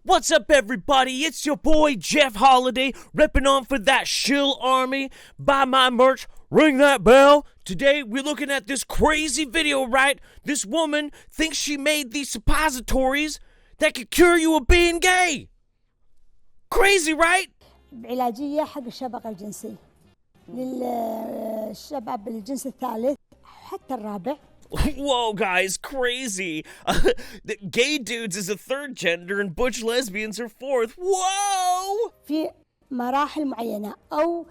What's up, everybody? It's your boy Jeff Holiday, repping on for that shill army. Buy my merch, ring that bell. Today we're looking at this crazy video, right? This woman thinks she made these suppositories that could cure you of being gay. Crazy, right? علاجية حق الشبق الجنسي للشباب الجنس الثالث حتى الرابع. Whoa, guys, crazy. The gay dudes is a third gender and butch lesbians are fourth. Whoa! في مراحل معينة أو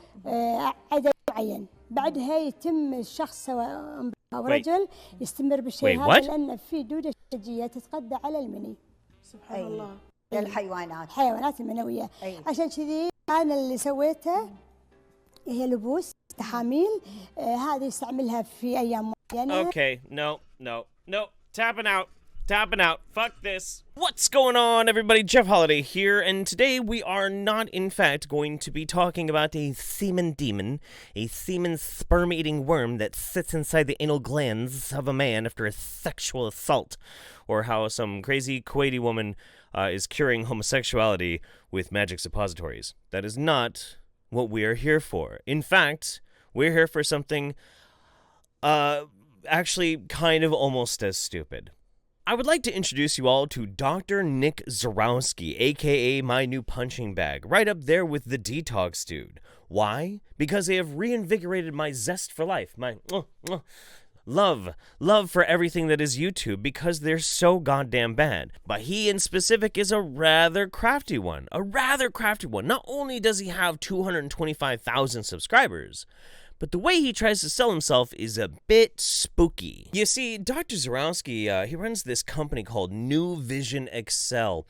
عدد معين. بعدها يتم الشخص سواء امرأة أو رجل يستمر بالشيء هذا لأن في دودة شجية تتغذى على المني. سبحان الله. الحيوانات المنوية. عشان كذي أنا اللي سويته هي لبوس تحاميل هذه يستعملها في أيام معينة. Okay, no. Tapping out. Fuck this. What's going on, everybody? Jeff Holiday here, and today we are not, in fact, going to be talking about a semen demon, a semen sperm-eating worm that sits inside the anal glands of a man after a sexual assault, or how some crazy Kuwaiti woman is curing homosexuality with magic suppositories. That is not what we are here for. In fact, we're here for something actually kind of almost as stupid. I would like to introduce you all to Dr. Nick Zarowski, aka my new punching bag, right up there with the detox dude. Why? Because they have reinvigorated my zest for life, my love for everything that is YouTube, because they're so goddamn bad. But he in specific is a rather crafty one. Not only does he have 225,000 subscribers, but the way he tries to sell himself is a bit spooky. You see, Dr. Zarowski, he runs this company called New Vision Excel,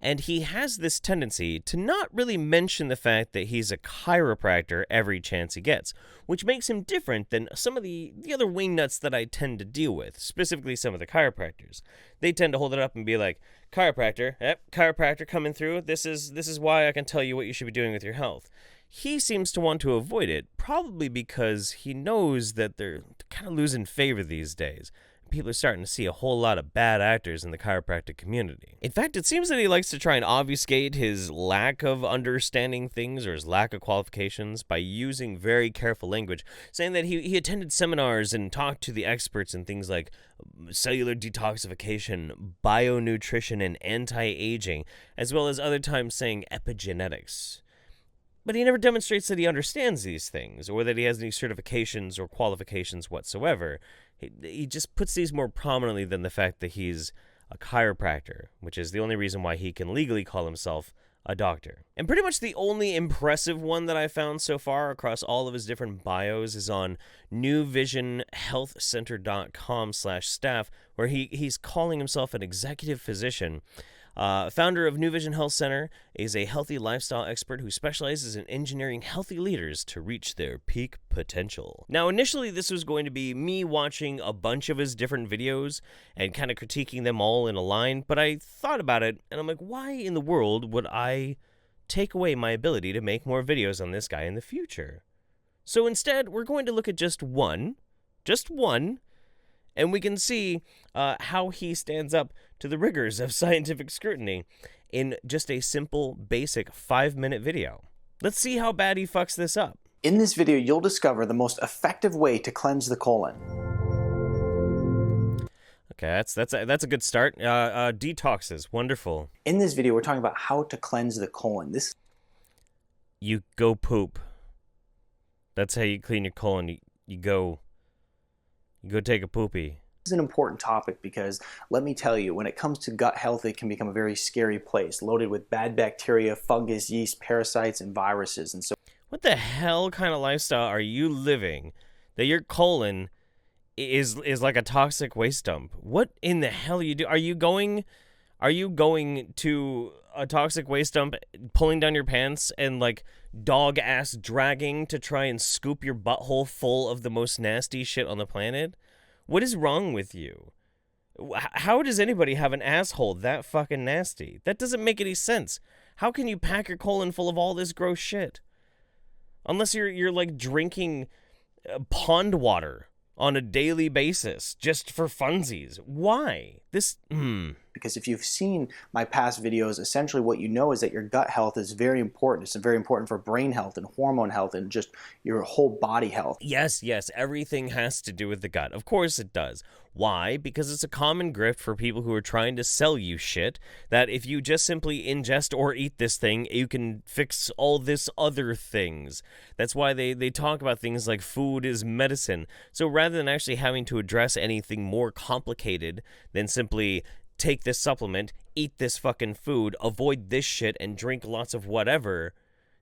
and he has this tendency to not really mention the fact that he's a chiropractor every chance he gets, which makes him different than some of the other wingnuts that I tend to deal with, specifically some of the chiropractors. They tend to hold it up and be like, chiropractor coming through, this is why I can tell you what you should be doing with your health. He seems to want to avoid it, probably because he knows that they're kind of losing favor these days. People are starting to see a whole lot of bad actors in the chiropractic community. In fact, it seems that he likes to try and obfuscate his lack of understanding things or his lack of qualifications by using very careful language, saying that he attended seminars and talked to the experts in things like cellular detoxification, bionutrition, and anti-aging, as well as other times saying epigenetics. But he never demonstrates that he understands these things, or that he has any certifications or qualifications whatsoever. He just puts these more prominently than the fact that he's a chiropractor, which is the only reason why he can legally call himself a doctor. And pretty much the only impressive one that I found so far across all of his different bios is on newvisionhealthcenter.com/staff, where he's calling himself an executive physician. Founder of New Vision Health Center, is a healthy lifestyle expert who specializes in engineering healthy leaders to reach their peak potential. Now, initially, this was going to be me watching a bunch of his different videos and kind of critiquing them all in a line, but I thought about it, and I'm like, why in the world would I take away my ability to make more videos on this guy in the future? So instead, we're going to look at just one, and we can see how he stands up to the rigors of scientific scrutiny in just a simple, basic 5-minute video. Let's see how bad he fucks this up. In this video, you'll discover the most effective way to cleanse the colon. Okay, that's a good start. Detoxes, wonderful. In this video, we're talking about how to cleanse the colon. You go poop. That's how you clean your colon. You go take a poopy. This is an important topic because, let me tell you, when it comes to gut health, it can become a very scary place, loaded with bad bacteria, fungus, yeast, parasites, and viruses. And so, what the hell kind of lifestyle are you living that your colon is like a toxic waste dump? What in the hell you do? Are you going to a toxic waste dump, pulling down your pants and like dog ass dragging to try and scoop your butthole full of the most nasty shit on the planet? What is wrong with you? How does anybody have an asshole that fucking nasty? That doesn't make any sense. How can you pack your colon full of all this gross shit? Unless you're like drinking pond water on a daily basis just for funsies. Why? Because if you've seen my past videos, essentially what you know is that your gut health is very important. It's very important for brain health and hormone health and just your whole body health. Yes, everything has to do with the gut. Of course it does. Why? Because it's a common grift for people who are trying to sell you shit that if you just simply ingest or eat this thing, you can fix all this other things. That's why they talk about things like food is medicine. So rather than actually having to address anything more complicated than simply take this supplement, eat this fucking food, avoid this shit, and drink lots of whatever,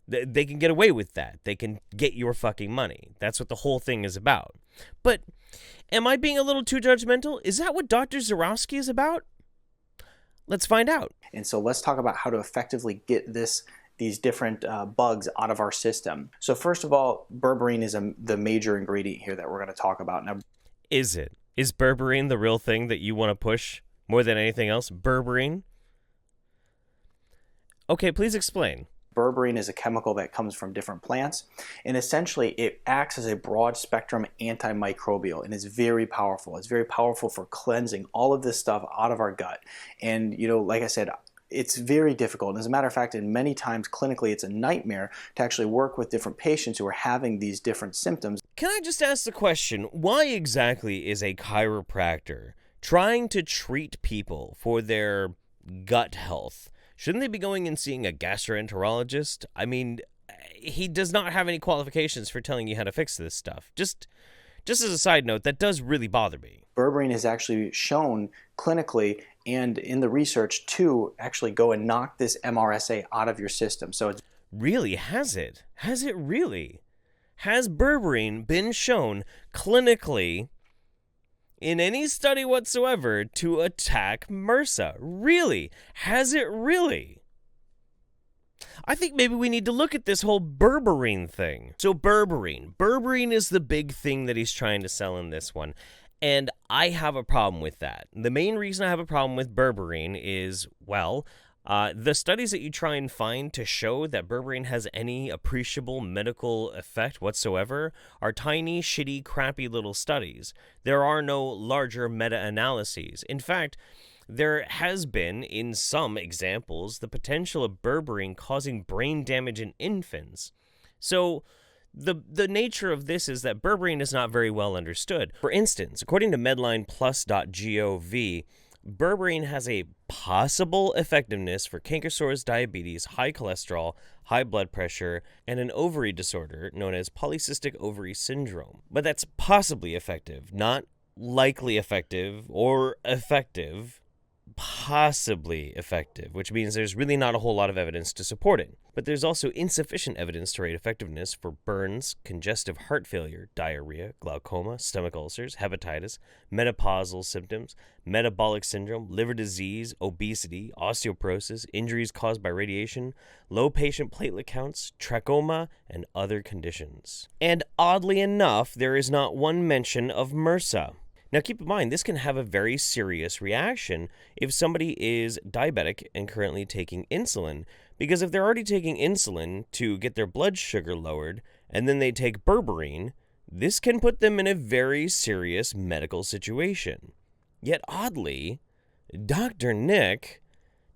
they can get away with that. They can get your fucking money. That's what the whole thing is about. But am I being a little too judgmental? Is that what Dr. Zarowski is about? Let's find out. And so let's talk about how to effectively get these different bugs out of our system. So first of all, berberine is the major ingredient here that we're going to talk about. Now, is it? Is berberine the real thing that you want to push more than anything else? Berberine? Okay, please explain. Berberine is a chemical that comes from different plants, and essentially it acts as a broad spectrum antimicrobial and is very powerful. It's very powerful for cleansing all of this stuff out of our gut. And like I said, it's very difficult. And as a matter of fact, in many times clinically, it's a nightmare to actually work with different patients who are having these different symptoms. Can I just ask the question, why exactly is a chiropractor trying to treat people for their gut health? Shouldn't they be going and seeing a gastroenterologist? I mean, he does not have any qualifications for telling you how to fix this stuff. Just as a side note, that does really bother me. Berberine is actually shown clinically and in the research to actually go and knock this MRSA out of your system. So it's really, has it? Has it really? Has berberine been shown clinically in any study whatsoever to attack MRSA? Really? Has it really? I think maybe we need to look at this whole berberine thing. So berberine is the big thing that he's trying to sell in this one. And I have a problem with that. The main reason I have a problem with berberine is, well, the studies that you try and find to show that berberine has any appreciable medical effect whatsoever are tiny, shitty, crappy little studies. There are no larger meta-analyses. In fact, there has been, in some examples, the potential of berberine causing brain damage in infants. So the nature of this is that berberine is not very well understood. For instance, according to medlineplus.gov, berberine has a possible effectiveness for canker sores, diabetes, high cholesterol, high blood pressure, and an ovary disorder known as polycystic ovary syndrome. But that's possibly effective, not likely effective or effective. Possibly effective, which means there's really not a whole lot of evidence to support it. But there's also insufficient evidence to rate effectiveness for burns, congestive heart failure, diarrhea, glaucoma, stomach ulcers, hepatitis, menopausal symptoms, metabolic syndrome, liver disease, obesity, osteoporosis, injuries caused by radiation, low patient platelet counts, trachoma, and other conditions. And oddly enough, there is not one mention of MRSA. Now keep in mind, this can have a very serious reaction if somebody is diabetic and currently taking insulin, because if they're already taking insulin to get their blood sugar lowered, and then they take berberine, this can put them in a very serious medical situation. Yet oddly, Dr. Nick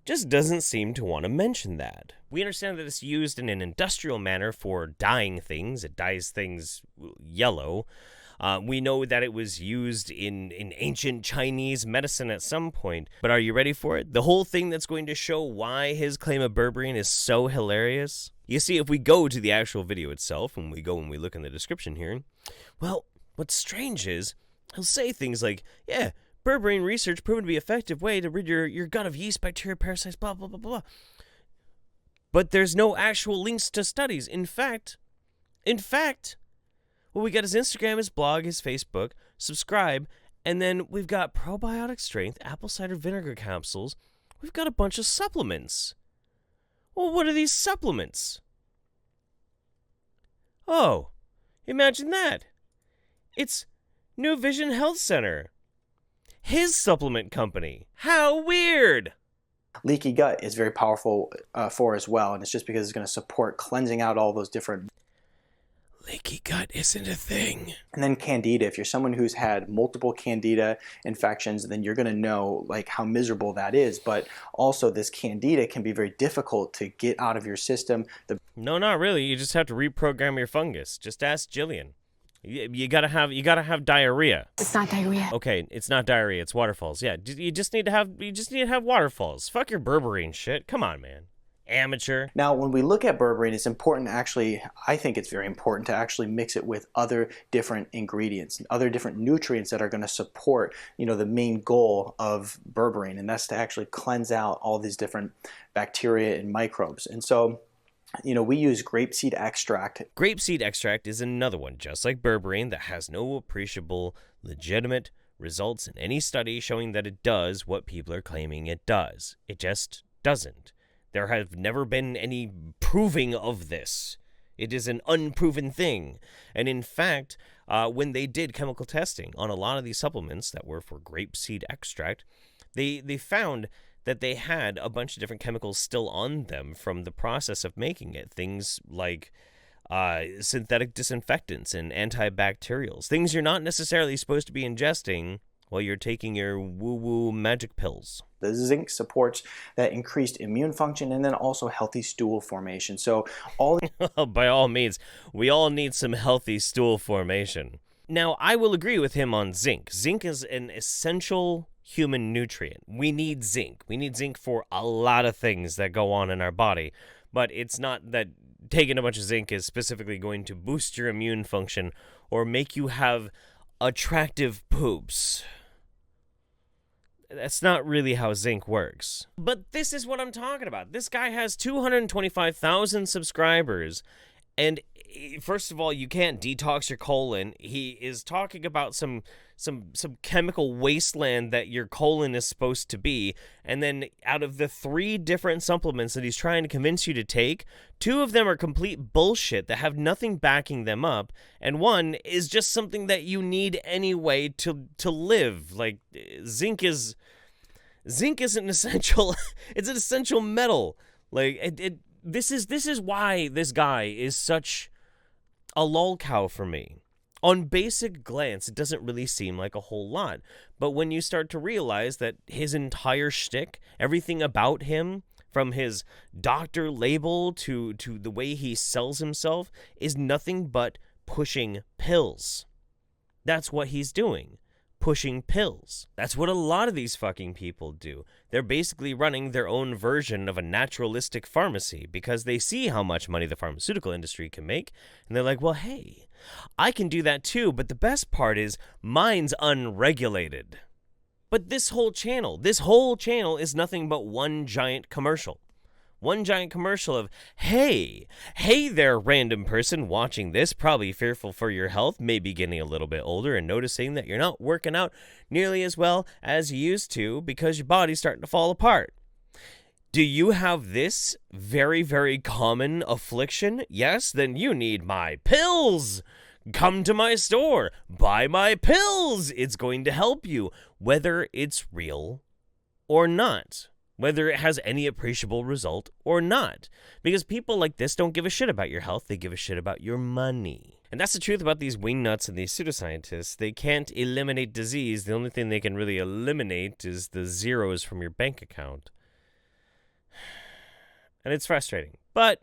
just doesn't seem to want to mention that. We understand that it's used in an industrial manner for dyeing things. It dyes things yellow. We know that it was used in ancient Chinese medicine at some point, but are you ready for it? The whole thing that's going to show why his claim of berberine is so hilarious? You see, if we go to the actual video itself, and we look in the description here, well, what's strange is, he'll say things like, yeah, berberine research proven to be an effective way to rid your gut of yeast, bacteria, parasites, blah, blah, blah, blah. But there's no actual links to studies. In fact, well, we got his Instagram, his blog, his Facebook, subscribe, and then we've got probiotic strength apple cider vinegar capsules. We've got a bunch of supplements. Well, what are these supplements? Oh, imagine that. It's New Vision Health Center. His supplement company. How weird! Leaky gut is very powerful for as well, and it's just because it's going to support cleansing out all those different... Leaky gut isn't a thing. And then candida. If you're someone who's had multiple candida infections, then you're going to know like how miserable that is. But also this candida can be very difficult to get out of your system. No, not really. You just have to reprogram your fungus. Just ask Jillian. You gotta have diarrhea. It's not diarrhea. Okay, it's not diarrhea. It's waterfalls. Yeah, you just need to have waterfalls. Fuck your berberine shit. Come on, man. Amateur. Now, when we look at berberine, it's important to actually, I think it's very important to actually mix it with other different ingredients, other different nutrients that are going to support, the main goal of berberine, and that's to actually cleanse out all these different bacteria and microbes. And so, we use grapeseed extract. Grapeseed extract is another one, just like berberine, that has no appreciable, legitimate results in any study showing that it does what people are claiming it does. It just doesn't. There have never been any proving of this. It is an unproven thing. And in fact, when they did chemical testing on a lot of these supplements that were for grapeseed extract, they found that they had a bunch of different chemicals still on them from the process of making it. Things like synthetic disinfectants and antibacterials. Things you're not necessarily supposed to be ingesting while you're taking your woo-woo magic pills. The zinc supports that increased immune function and then also healthy stool formation. So by all means, we all need some healthy stool formation. Now, I will agree with him on zinc. Zinc is an essential human nutrient. We need zinc. We need zinc for a lot of things that go on in our body. But it's not that taking a bunch of zinc is specifically going to boost your immune function or make you have attractive poops. That's not really how zinc works. But this is what I'm talking about. This guy has 225,000 subscribers, and first of all, you can't detox your colon. He is talking about some chemical wasteland that your colon is supposed to be, and then out of the 3 different supplements that he's trying to convince you to take, 2 of them are complete bullshit that have nothing backing them up, and 1 is just something that you need anyway to live. Like, zinc is an essential. It's an essential metal. Like, this is why this guy is such a lolcow for me. On basic glance, it doesn't really seem like a whole lot. But when you start to realize that his entire shtick, everything about him, from his doctor label to the way he sells himself, is nothing but pushing pills. That's what he's doing. Pushing pills. That's what a lot of these fucking people do. They're basically running their own version of a naturalistic pharmacy because they see how much money the pharmaceutical industry can make, and they're like, well, hey, I can do that too, but the best part is mine's unregulated. But this whole channel is nothing but one giant commercial. One giant commercial of, hey there, random person watching this, probably fearful for your health, maybe getting a little bit older and noticing that you're not working out nearly as well as you used to because your body's starting to fall apart. Do you have this very, very common affliction? Yes? Then you need my pills. Come to my store. Buy my pills. It's going to help you, whether it's real or not. Whether it has any appreciable result or not. Because people like this don't give a shit about your health, they give a shit about your money. And that's the truth about these wingnuts and these pseudoscientists. They can't eliminate disease. The only thing they can really eliminate is the zeros from your bank account. And it's frustrating. But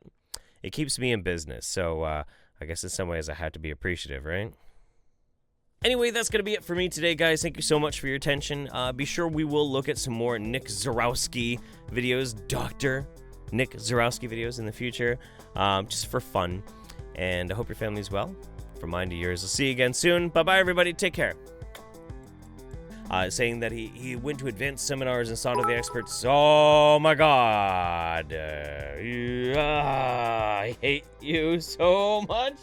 it keeps me in business, so I guess in some ways I had to be appreciative, right? Anyway, that's going to be it for me today, guys. Thank you so much for your attention. Be sure we will look at some more Nick Zarowski videos, Dr. Nick Zarowski videos in the future, just for fun. And I hope your family's well. From mine to yours. I'll see you again soon. Bye-bye, everybody. Take care. Saying that he went to advanced seminars and saw to the experts. Oh, my God. I hate you so much.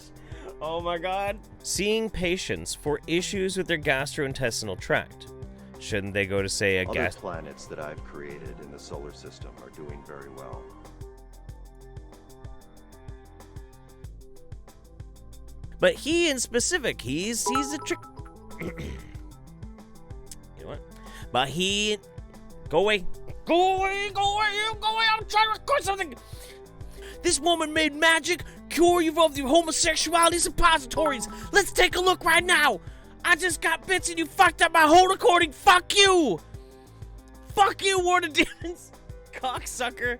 Oh my God. Seeing patients for issues with their gastrointestinal tract. Shouldn't they go to, say, a Other planets that I've created in the solar system are doing very well. But he in specific, he's a trick. You know what? But he... Go away. Go away, go away, you go away. I'm trying to record something. This woman made magic, cure you of your homosexuality suppositories. Let's take a look right now. I just got bits and you fucked up my whole recording. Fuck you. Fuck you, Ward of Demons. Cocksucker.